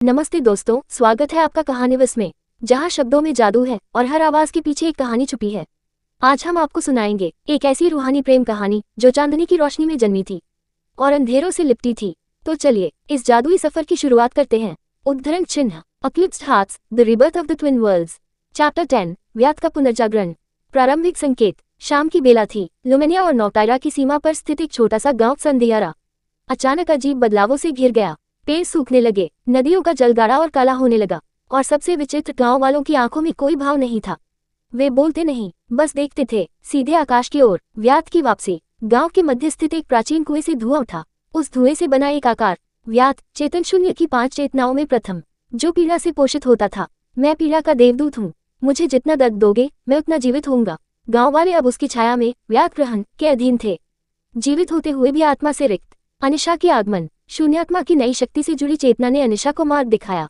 नमस्ते दोस्तों, स्वागत है आपका कहानीविस में, जहां शब्दों में जादू है और हर आवाज के पीछे एक कहानी छुपी है। आज हम आपको सुनाएंगे एक ऐसी रूहानी प्रेम कहानी जो चांदनी की रोशनी में जन्मी थी और अंधेरों से लिपटी थी। तो चलिए इस जादुई सफर की शुरुआत करते हैं। उद्धरण चिन्ह eclipsed hearts, the rebirth of the twin worlds. Chapter 10, व्यात का पुनर्जागरण। प्रारंभिक संकेत। शाम की बेला थी। लुमेनिया और नौटायरा की सीमा पर स्थित एक छोटा सा गांव संधियारा अचानक अजीब बदलावों से घिर गया। पेड़ सूखने लगे, नदियों का जल गाढ़ा और काला होने लगा, और सबसे विचित्र, गांव वालों की आंखों में कोई भाव नहीं था। वे बोलते नहीं, बस देखते थे, सीधे आकाश की ओर। व्यात की वापसी। गांव के मध्य स्थित एक प्राचीन कुएं से धुआं उठा। उस धुएं से बना एक आकार, व्यात, चेतन शून्य की 5 चेतनाओं में प्रथम, जो पीड़ा से पोषित होता था। मैं पीड़ा का देवदूत हूँ, मुझे जितना दर्द दोगे मैं उतना जीवित होऊंगा। गाँव वाले अब उसकी छाया में, व्यात ग्रहण के अधीन थे, जीवित होते हुए भी आत्मा से रिक्त। अनिशा के आगमन। शून्यात्मा की नई शक्ति से जुड़ी चेतना ने अनिशा को मार्ग दिखाया।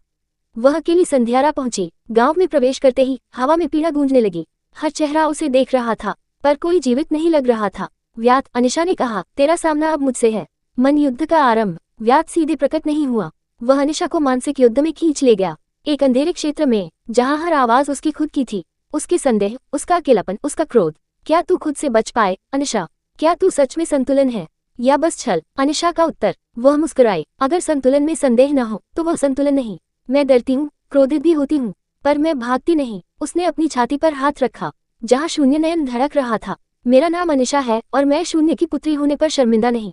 वह अकेली संध्यारा पहुंची। गांव में प्रवेश करते ही हवा में पीड़ा गूंजने लगी। हर चेहरा उसे देख रहा था, पर कोई जीवित नहीं लग रहा था। व्यात, अनिशा ने कहा, तेरा सामना अब मुझसे है। मन युद्ध का आरंभ। व्यात सीधे प्रकट नहीं हुआ, वह अनिशा को मानसिक युद्ध में खींच ले गया। एक अंधेरे क्षेत्र में, जहाँ हर आवाज उसकी खुद की थी, उसके संदेह, उसका अकेलापन, उसका क्रोध। क्या तू खुद से बच पाए अनिशा? क्या तू सच में संतुलन है या बस छल? अनिशा का उत्तर। वह मुस्कुराई, अगर संतुलन में संदेह न हो तो वह संतुलन नहीं। मैं डरती हूँ, क्रोधित भी होती हूँ, पर मैं भागती नहीं। उसने अपनी छाती पर हाथ रखा, जहाँ शून्य नयन धड़क रहा था। मेरा नाम अनिशा है और मैं शून्य की पुत्री होने पर शर्मिंदा नहीं।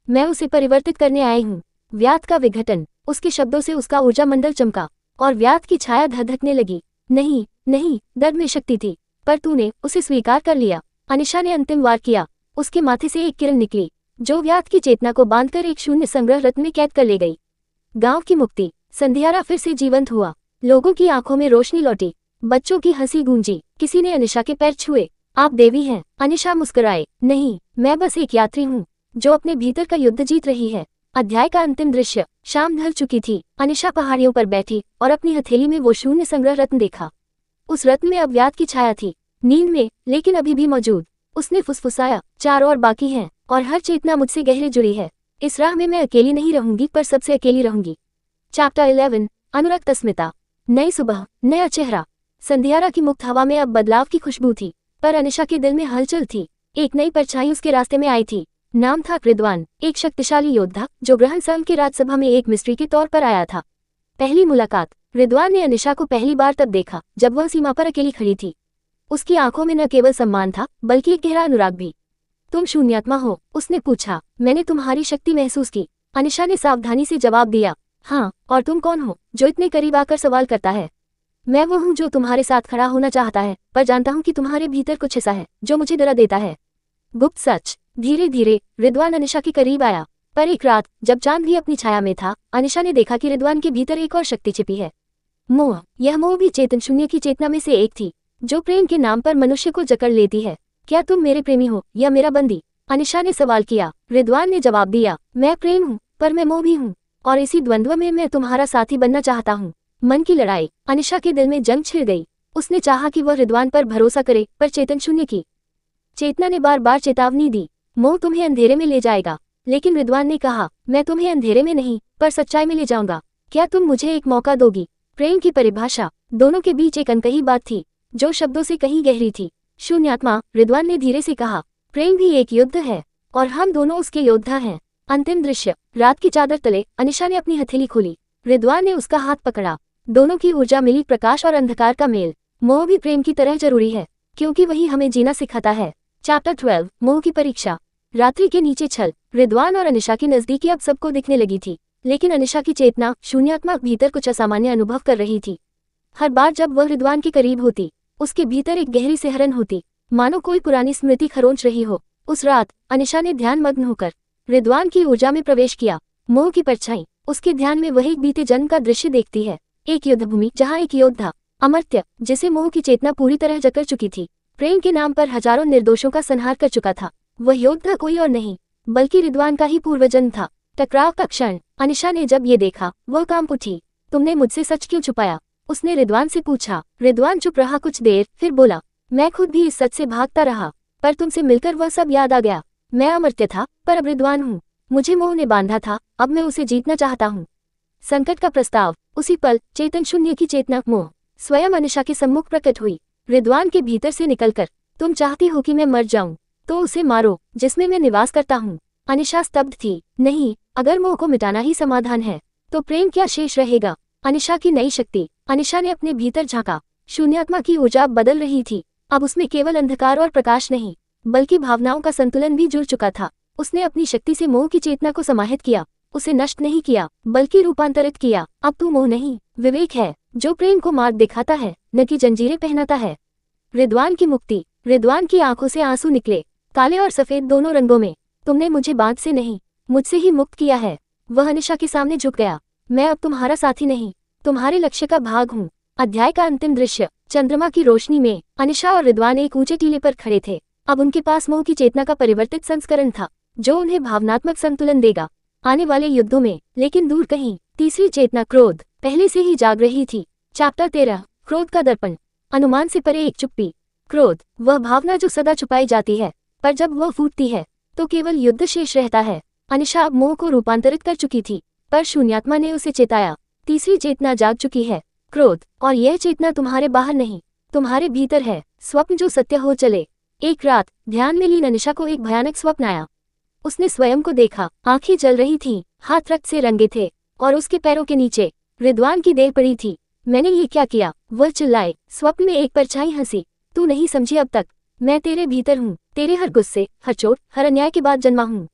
मैं उसे परिवर्तित करने आई हूँ। व्यात का विघटन। उसके शब्दों से उसका ऊर्जा मंडल चमका और व्यात की छाया धधकने लगी। नहीं नहीं, दर्द में शक्ति थी, पर तूने उसे स्वीकार कर लिया। अनिशा ने अंतिम वार किया। उसके माथे से एक किरण निकली, जो व्यात की चेतना को बांधकर एक शून्य संग्रह रत्न में कैद कर ले गई। गांव की मुक्ति। संध्यारा फिर से जीवंत हुआ। लोगों की आंखों में रोशनी लौटी, बच्चों की हंसी गूंजी। किसी ने अनिशा के पैर छुए। आप देवी हैं? अनिशा मुस्कुराए। नहीं, मैं बस एक यात्री हूँ जो अपने भीतर का युद्ध जीत रही है। अध्याय का अंतिम दृश्य। शाम ढल चुकी थी। अनिशा पहाड़ियों पर बैठी और अपनी हथेली में वो शून्य संग्रह रत्न देखा। उस रत्न में अब व्यात की छाया थी, नींद में, लेकिन अभी भी मौजूद। उसने फुसफुसाया, 4 और बाकी हैं, और हर चेतना मुझसे गहरे जुड़ी है। इस राह में मैं अकेली नहीं रहूंगी, पर सबसे अकेली रहूंगी। चैप्टर 11, अनुरक्त अस्मिता। नई सुबह, नया चेहरा। संध्यारा की मुक्त हवा में अब बदलाव की खुशबू थी, पर अनिशा के दिल में हलचल थी। एक नई परछाई उसके रास्ते में आई थी। नाम था रिद्वान, एक शक्तिशाली योद्धा जो ग्रहण संघ के राज्यसभा में एक मिस्ट्री के तौर पर आया था। पहली मुलाकात। रिद्वान ने अनिशा को पहली बार तब देखा जब वह सीमा पर अकेली खड़ी थी। उसकी आंखों में न केवल सम्मान था, बल्कि एक गहरा अनुराग भी। तुम शून्यात्मा हो? उसने पूछा। मैंने तुम्हारी शक्ति महसूस की, अनिशा ने सावधानी से जवाब दिया। हाँ, और तुम कौन हो जो इतने करीब आकर सवाल करता है? मैं वो हूँ जो तुम्हारे साथ खड़ा होना चाहता है, पर जानता हूँ कि तुम्हारे भीतर कुछ ऐसा है जो मुझे डरा देता है। गुप्त सच। धीरे धीरे रिद्वान अनिशा के करीब आया, पर एक रात जब चांद भी अपनी छाया में था, अनिशा ने देखा कि रिद्वान के भीतर एक और शक्ति छिपी है। मोह। यह मोह भी चेतन शून्य की चेतना में से एक थी, जो प्रेम के नाम पर मनुष्य को जकड़ लेती है। क्या तुम मेरे प्रेमी हो या मेरा बंदी? अनिशा ने सवाल किया। रिद्वान ने जवाब दिया, मैं प्रेम हूँ, पर मैं मोह भी हूँ, और इसी द्वंद्व में मैं तुम्हारा साथी बनना चाहता हूँ। मन की लड़ाई। अनिशा के दिल में जंग छिड़ गई। उसने चाहा कि वह रिद्वान पर भरोसा करे, पर चेतन शून्य की चेतना ने बार बार चेतावनी दी, मोह तुम्हें अंधेरे में ले जाएगा। लेकिन रिद्वान ने कहा, मैं तुम्हें अंधेरे में नहीं, पर सच्चाई में ले जाऊंगा। क्या तुम मुझे एक मौका दोगी? प्रेम की परिभाषा। दोनों के बीच एक अनकही बात थी, जो शब्दों से कहीं गहरी थी। शून्यात्मा, रिद्वान ने धीरे से कहा, प्रेम भी एक युद्ध है, और हम दोनों उसके योद्धा हैं। अंतिम दृश्य। रात की चादर तले अनिशा ने अपनी हथेली खोली। रिद्वान ने उसका हाथ पकड़ा। दोनों की ऊर्जा मिली, प्रकाश और अंधकार का मेल। मोह भी प्रेम की तरह जरूरी है, क्योंकि वही हमें जीना सिखाता है। चैप्टर 12, मोह की परीक्षा। रात्रि के नीचे छल। रिद्वान और अनिशा की नजदीकी अब सबको दिखने लगी थी, लेकिन अनिशा की चेतना, शून्यात्मा, भीतर कुछ असामान्य अनुभव कर रही थी। हर बार जब वह रिद्वान के करीब होती, उसके भीतर एक गहरी सिहरन होती, मानो कोई पुरानी स्मृति खरोंच रही हो। उस रात अनिशा ने ध्यान मग्न होकर रिद्वान की ऊर्जा में प्रवेश किया। मोह की परछाई। उसके ध्यान में वही बीते जन्म का दृश्य देखती है। एक युद्धभूमि जहाँ एक योद्धा, अमर्त्य, जिसे मोह की चेतना पूरी तरह जकड़ चुकी थी, प्रेम के नाम पर हजारों निर्दोषों का संहार कर चुका था। वह योद्धा कोई और नहीं, बल्कि रिद्वान का ही पूर्वजन्म था। टकराव का क्षण। अनिशा ने जब ये देखा, वह कांप उठी। तुमने मुझसे सच क्यों छुपाया? उसने रिद्वान से पूछा। रिद्वान चुप रहा कुछ देर, फिर बोला, मैं खुद भी इस सच से भागता रहा, पर तुमसे मिलकर वह सब याद आ गया। मैं अमर्त्य था, पर अब रिद्वान हूँ। मुझे मोह ने बांधा था, अब मैं उसे जीतना चाहता हूँ। संकट का प्रस्ताव। उसी पल चेतन शून्य की चेतना मोह स्वयं अनिशा के सम्मुख प्रकट हुई, रिदवान के भीतर से निकलकर। तुम चाहती हो कि मैं मर जाऊं, तो उसे मारो जिसमें मैं निवास करता हूँ। अनिशा स्तब्ध थी। नहीं, अगर मोह को मिटाना ही समाधान है तो प्रेम क्या शेष रहेगा। अनिशा की नई शक्ति। अनिशा ने अपने भीतर झांका। शून्यात्मा की ऊर्जा अब बदल रही थी। अब उसमें केवल अंधकार और प्रकाश नहीं, बल्कि भावनाओं का संतुलन भी जुड़ चुका था। उसने अपनी शक्ति से मोह की चेतना को समाहित किया, उसे नष्ट नहीं किया बल्कि रूपांतरित किया। अब तू मोह नहीं, विवेक है, जो प्रेम को मार्ग दिखाता है, न कि जंजीरें पहनाता है। रिदवान की मुक्ति। रिदवान की आंखों से आंसू निकले, काले और सफेद दोनों रंगों में। तुमने मुझे बांध से नहीं, मुझसे ही मुक्त किया है। वह अनिशा के सामने झुक गया। मैं अब तुम्हारा साथी नहीं, तुम्हारे लक्ष्य का भाग हूँ। अध्याय का अंतिम दृश्य। चंद्रमा की रोशनी में अनिशा और रिदवान एक ऊंचे टीले पर खड़े थे। अब उनके पास मोह की चेतना का परिवर्तित संस्करण था, जो उन्हें भावनात्मक संतुलन देगा आने वाले युद्धों में। लेकिन दूर कहीं तीसरी चेतना क्रोध पहले से ही जाग रही थी। चैप्टर 13। क्रोध का दर्पण। अनुमान से परे एक चुप्पी। क्रोध वह भावना जो सदा छुपाई जाती है, पर जब वह फूटती है तो केवल युद्ध शेष रहता है। अनिशा अब मोह को रूपांतरित कर चुकी थी, पर शून्यात्मा ने उसे चेताया। तीसरी चेतना जाग चुकी है, क्रोध, और यह चेतना तुम्हारे बाहर नहीं, तुम्हारे भीतर है। स्वप्न जो सत्य हो चले। एक रात ध्यान में लीन अनिशा को एक भयानक स्वप्न आया। उसने स्वयं को देखा, आंखें जल रही थीं, हाथ रक्त से रंगे थे, और उसके पैरों के नीचे रिदवान की देह पड़ी थी। मैंने ये क्या किया, वह चिल्लाए। स्वप्न में एक परछाई हंसी। तू नहीं समझी अब तक, मैं तेरे भीतर हूँ, तेरे हर गुस्से, हर चोट, हर अन्याय के बाद जन्मा हूँ।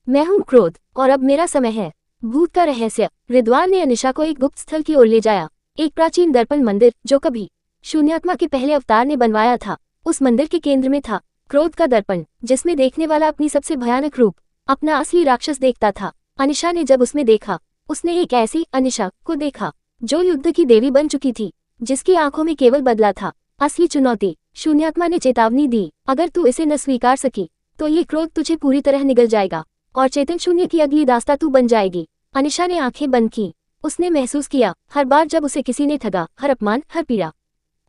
मैं हूँ क्रोध, और अब मेरा समय है। भूत का रहस्य। रिदवान ने अनिशा को एक गुप्त स्थल की ओर ले जाया, एक प्राचीन दर्पण मंदिर जो कभी शून्यात्मा के पहले अवतार ने बनवाया था। उस मंदिर के केंद्र में था क्रोध का दर्पण, जिसमें देखने वाला अपनी सबसे भयानक रूप, अपना असली राक्षस देखता था। अनिशा ने जब उसमें देखा, उसने एक ऐसी अनिशा को देखा जो युद्ध की देवी बन चुकी थी, जिसकी आंखों में केवल बदला था, असली चुनौती। शून्यात्मा ने चेतावनी दी, अगर तू इसे न स्वीकार सकी तो ये क्रोध तुझे पूरी तरह निगल जाएगा, और चेतन शून्य की अगली दास्ता तू बन जाएगी। अनिशा ने आंखें बंद की। उसने महसूस किया, हर बार जब उसे किसी ने ठगा, हर अपमान, हर पीड़ा,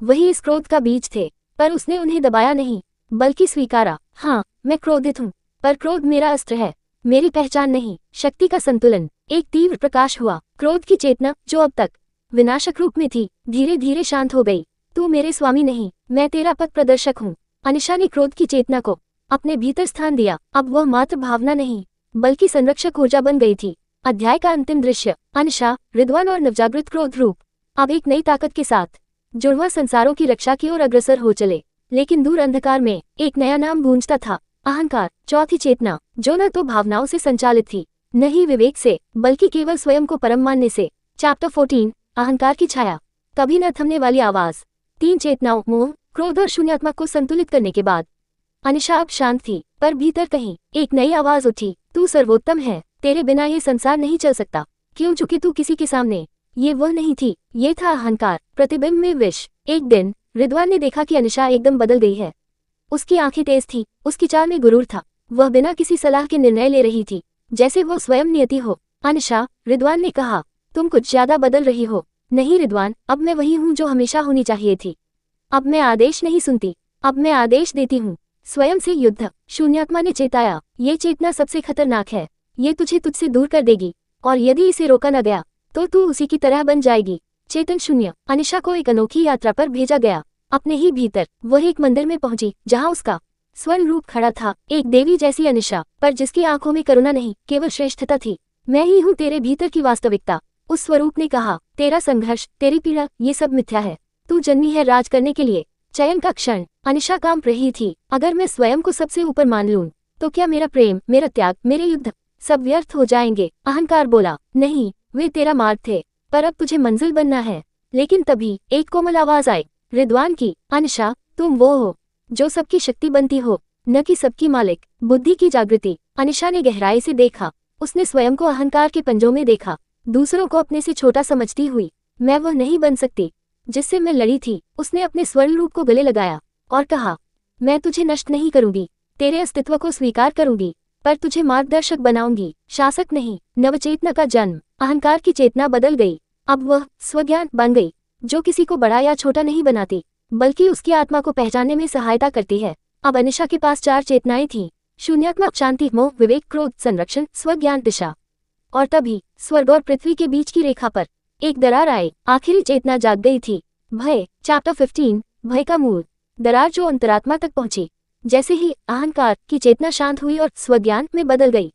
वही इस क्रोध का बीज थे। पर उसने उन्हें दबाया नहीं, बल्कि स्वीकारा। हाँ, मैं क्रोधित हूँ, पर क्रोध मेरा अस्त्र है, मेरी पहचान नहीं। शक्ति का संतुलन। एक तीव्र प्रकाश हुआ। क्रोध की चेतना जो अब तक विनाशक रूप में थी, धीरे धीरे शांत हो गई। तू मेरे स्वामी नहीं, मैं तेरा पथ प्रदर्शक हूँ। अनिशा ने क्रोध की चेतना को अपने भीतर स्थान दिया। अब वह मात्र भावना नहीं, बल्कि संरक्षक ऊर्जा बन गई थी। अध्याय का अंतिम दृश्य। अनिशा, रिदवान और नवजागृत क्रोध रूप अब एक नई ताकत के साथ जुड़वा संसारों की रक्षा की ओर अग्रसर हो चले। लेकिन दूर अंधकार में एक नया नाम गूंजता था, अहंकार। चौथी चेतना, जो न तो भावनाओं से संचालित थी, न ही विवेक से, बल्कि केवल स्वयं को परम मानने से। चैप्टर 14। अहंकार की छाया। कभी न थमने वाली आवाज। तीन चेतनाओं मोह, क्रोध और शून्यात्मा को संतुलित करने के बाद अनिशा अब शांत थी, पर भीतर कहीं एक नई आवाज उठी, तू सर्वोत्तम है, तेरे बिना ये संसार नहीं चल सकता। क्यों झुकी तू किसी के सामने। ये वह नहीं थी, ये था अहंकार, प्रतिबिंब में विष। एक दिन रिदवान ने देखा कि अनिशा एकदम बदल गई है। उसकी आंखें तेज थी, उसकी चाल में गुरूर था, वह बिना किसी सलाह के निर्णय ले रही थी, जैसे वो स्वयं नियति हो। अनिशा, रिदवान ने कहा, तुम कुछ ज्यादा बदल रही हो। नहीं रिदवान, अब मैं वही हूँ जो हमेशा होनी चाहिए थी। अब मैं आदेश नहीं सुनती, अब मैं आदेश देती हूँ। स्वयं से युद्ध। शून्यात्मा ने चेताया, ये चेतना सबसे खतरनाक है, ये तुझे तुझसे दूर कर देगी, और यदि इसे रोका न गया तो तू उसी की तरह बन जाएगी। चेतन शून्य। अनिशा को एक अनोखी यात्रा पर भेजा गया। अपने ही भीतर वह एक मंदिर में पहुंची, जहां उसका स्वर्ण रूप खड़ा था, एक देवी जैसी अनिशा, पर जिसकी आंखों में करुणा नहीं, केवल श्रेष्ठता थी। मैं ही हूँ तेरे भीतर की वास्तविकता, उस स्वरूप ने कहा। तेरा संघर्ष, तेरी पीड़ा, ये सब मिथ्या है। तू जन्मी है राज करने के लिए। चयन का क्षण। अनिशा कांप रही थी। अगर मैं स्वयं को सबसे ऊपर मान लूं, तो क्या मेरा प्रेम, मेरा त्याग, मेरे युद्ध सब व्यर्थ हो जाएंगे। अहंकार बोला, नहीं, वे तेरा मार्ग थे, पर अब तुझे मंजिल बनना है। लेकिन तभी एक कोमल आवाज आई, रिदवान की। अनिशा, तुम वो हो जो सबकी शक्ति बनती हो, न कि सबकी मालिक। बुद्धि की जागृति। अनिशा ने गहराई से देखा। उसने स्वयं को अहंकार के पंजों में देखा, दूसरों को अपने से छोटा समझती हुई। मैं वह नहीं बन सकती जिससे मैं लड़ी थी। उसने अपने स्वर्ण रूप को गले लगाया और कहा, मैं तुझे नष्ट नहीं करूंगी, तेरे अस्तित्व को स्वीकार करूंगी, पर तुझे मार्गदर्शक बनाऊंगी, शासक नहीं। नवचेतना का जन्म। अहंकार की चेतना बदल गई। अब वह स्वज्ञान बन गई, जो किसी को बड़ा या छोटा नहीं बनाती, बल्कि उसकी आत्मा को पहचानने में सहायता करती है। अब अनिशा के पास 4 चेतनाएं थीं, शून्यात्मक, शांति, मोह, विवेक, क्रोध, संरक्षण, स्वज्ञान, दिशा। और तभी स्वर्ग और पृथ्वी के बीच की रेखा पर एक दरार आए, आखिरी चेतना जाग गई थी। भय। चैप्टर 15। भय का मूल। दरार जो अंतरात्मा तक पहुंची। जैसे ही अहंकार की चेतना शांत हुई और स्वज्ञान में बदल गई,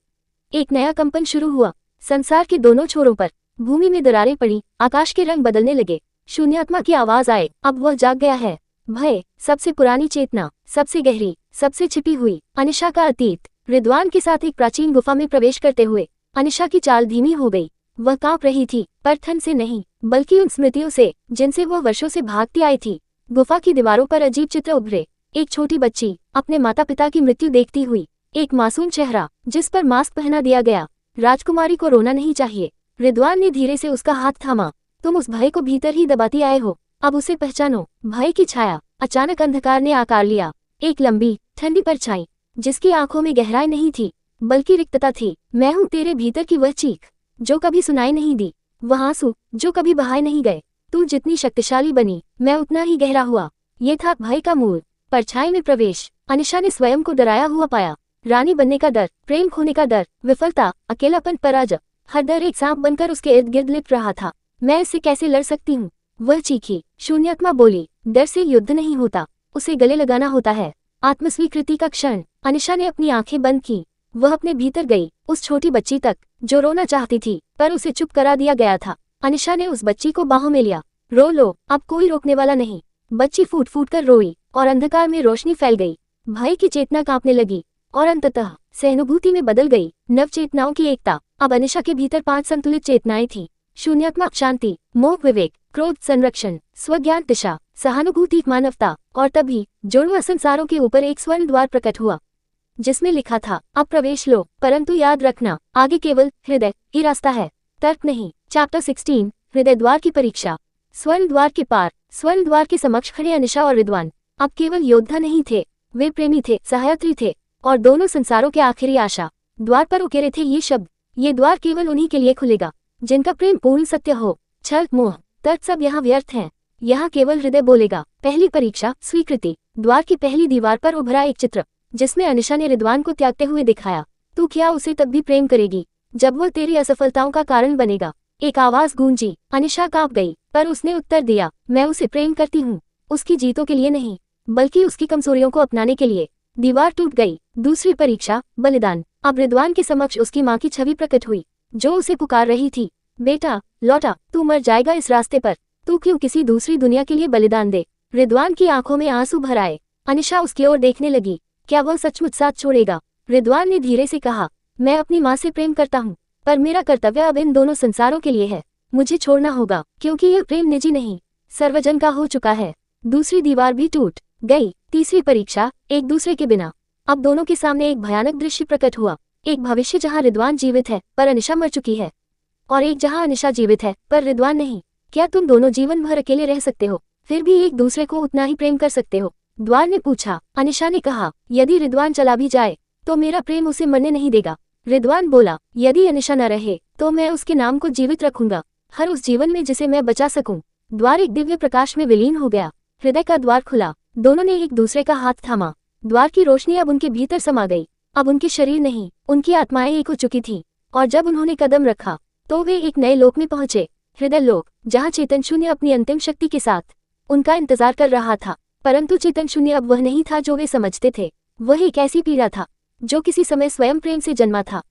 एक नया कंपन शुरू हुआ। संसार के दोनों छोरों पर भूमि में दरारें पड़ी, आकाश के रंग बदलने लगे। शून्यात्मा की आवाज आए, अब वह जाग गया है। भय, सबसे पुरानी चेतना, सबसे गहरी, सबसे छिपी हुई। अनिशा का अतीत। रिद्वान के साथ एक प्राचीन गुफा में प्रवेश करते हुए अनिशा की चाल धीमी हो गई। वह कांप रही थी, पर ठंड से नहीं, बल्कि उन स्मृतियों से जिनसे वह वर्षों से भागती आई थी। गुफा की दीवारों पर अजीब चित्र उभरे। एक छोटी बच्ची अपने माता पिता की मृत्यु देखती हुई, एक मासूम चेहरा जिस पर मास्क पहना दिया गया। राजकुमारी को रोना नहीं चाहिए। रिद्वान ने धीरे से उसका हाथ थामा। तुम उस भय को भीतर ही दबाती आए हो, अब उसे पहचानो। भय की छाया। अचानक अंधकार ने आकार लिया। एक लंबी ठंडी परछाई जिसकी आंखों में गहराई नहीं थी, बल्कि रिक्तता थी। मैं हूं तेरे भीतर की वह चीख जो कभी सुनाई नहीं दी, वह आंसू जो कभी बहाए नहीं गए। तू जितनी शक्तिशाली बनी, मैं उतना ही गहरा हुआ। ये था भय का मूल। परछाई में प्रवेश। अनिशा ने स्वयं को डराया हुआ पाया। रानी बनने का डर, प्रेम खोने का डर, विफलता, अकेलापन, पराजय, हर डर एक सांप बनकर उसके इर्द गिर्द लिपट रहा था। मैं इससे कैसे लड़ सकती हूँ, वह चीखी। शून्यात्मा बोली, डर से युद्ध नहीं होता, उसे गले लगाना होता है। आत्मस्वीकृति का क्षण। अनिशा ने अपनी आंखें बंद की। वह अपने भीतर गई, उस छोटी बच्ची तक जो रोना चाहती थी, पर उसे चुप करा दिया गया था। अनिशा ने उस बच्ची को बाहों में लिया। रो लो, अब कोई रोकने वाला नहीं। बच्ची फूट फूट कर रोई और अंधकार में रोशनी फैल गई। भय की चेतना कांपने लगी और अंततः सहानुभूति में बदल गई। नव चेतनाओं की एकता। अब अनिशा के भीतर 5 संतुलित चेतनाएं थीं। शून्यात्मा शांति, मोह विवेक, क्रोध संरक्षण, स्वज्ञान दिशा, सहानुभूति मानवता। और तभी जुड़वा संसारों के ऊपर एक स्वर्ण द्वार प्रकट हुआ जिसमें लिखा था, अब प्रवेश लो, परंतु याद रखना, आगे केवल हृदय ही रास्ता है, तर्क नहीं। चैप्टर 16। हृदय द्वार की परीक्षा। स्वर्ण द्वार के पार। स्वर्ण द्वार के समक्ष खड़े अनिशा और रिद्वान अब केवल योद्धा नहीं थे, वे प्रेमी थे, सहायत्री थे और दोनों संसारों के आखिरी आशा। द्वार पर उकेरे थे ये शब्द, ये द्वार केवल उन्हीं के लिए खुलेगा जिनका प्रेम पूर्ण सत्य हो। छल, मोह, तर्क सब यहाँ व्यर्थ हैं। यहाँ केवल हृदय बोलेगा। पहली परीक्षा, स्वीकृति। द्वार की पहली दीवार पर उभरा एक चित्र जिसमें अनिशा ने रिद्वान को त्यागते हुए दिखाया। तू क्या उसे तब भी प्रेम करेगी जब वह तेरी असफलताओं का कारण बनेगा? एक आवाज गूंजी। अनिशा कांप गई, पर उसने उत्तर दिया, मैं उसे प्रेम करती हूँ, उसकी जीतों के लिए नहीं, बल्कि उसकी कमजोरियों को अपनाने के लिए। दीवार टूट गई। दूसरी परीक्षा, बलिदान। अब रिद्वान के समक्ष उसकी माँ की छवि प्रकट हुई जो उसे पुकार रही थी, बेटा लौटा, तू मर जाएगा इस रास्ते पर, तू क्यों किसी दूसरी दुनिया के लिए बलिदान दे? रिद्वान की आंखों में आंसू भर आए। अनिशा उसकी ओर देखने लगी, क्या वह सचमुच साथ छोड़ेगा? रिद्वान ने धीरे से कहा, मैं अपनी माँ से प्रेम करता हूँ, पर मेरा कर्तव्य अब इन दोनों संसारों के लिए है। मुझे छोड़ना होगा, क्योंकि यह प्रेम निजी नहीं, सर्वजन का हो चुका है। दूसरी दीवार भी टूट गई। तीसरी परीक्षा, एक दूसरे के बिना। अब दोनों के सामने एक भयानक दृश्य प्रकट हुआ। एक भविष्य जहाँ रिद्वान जीवित है पर अनिशा मर चुकी है, और एक जहाँ अनिशा जीवित है पर रिद्वान नहीं। क्या तुम दोनों जीवन भर अकेले रह सकते हो, फिर भी एक दूसरे को उतना ही प्रेम कर सकते हो? द्वार ने पूछा। अनिशा ने कहा, यदि रिद्वान चला भी जाए तो मेरा प्रेम उसे मरने नहीं देगा। रिद्वान बोला, यदि अनिशा न रहे तो मैं उसके नाम को जीवित रखूंगा, हर उस जीवन में जिसे मैं बचा सकूं। द्वार एक दिव्य प्रकाश में विलीन हो गया। हृदय का द्वार खुला। दोनों ने एक दूसरे का हाथ थामा। द्वार की रोशनी अब उनके भीतर समा गई। अब उनके शरीर नहीं, उनकी आत्माएं एक हो चुकी थीं, और जब उन्होंने कदम रखा तो वे एक नए लोक में पहुंचे। हृदय लोक, जहाँ चेतन शून्य अपनी अंतिम शक्ति के साथ उनका इंतजार कर रहा था। परंतु चेतन शून्य अब वह नहीं था जो वे समझते थे। वह एक ऐसी पीड़ा था जो किसी समय स्वयं प्रेम से जन्मा था।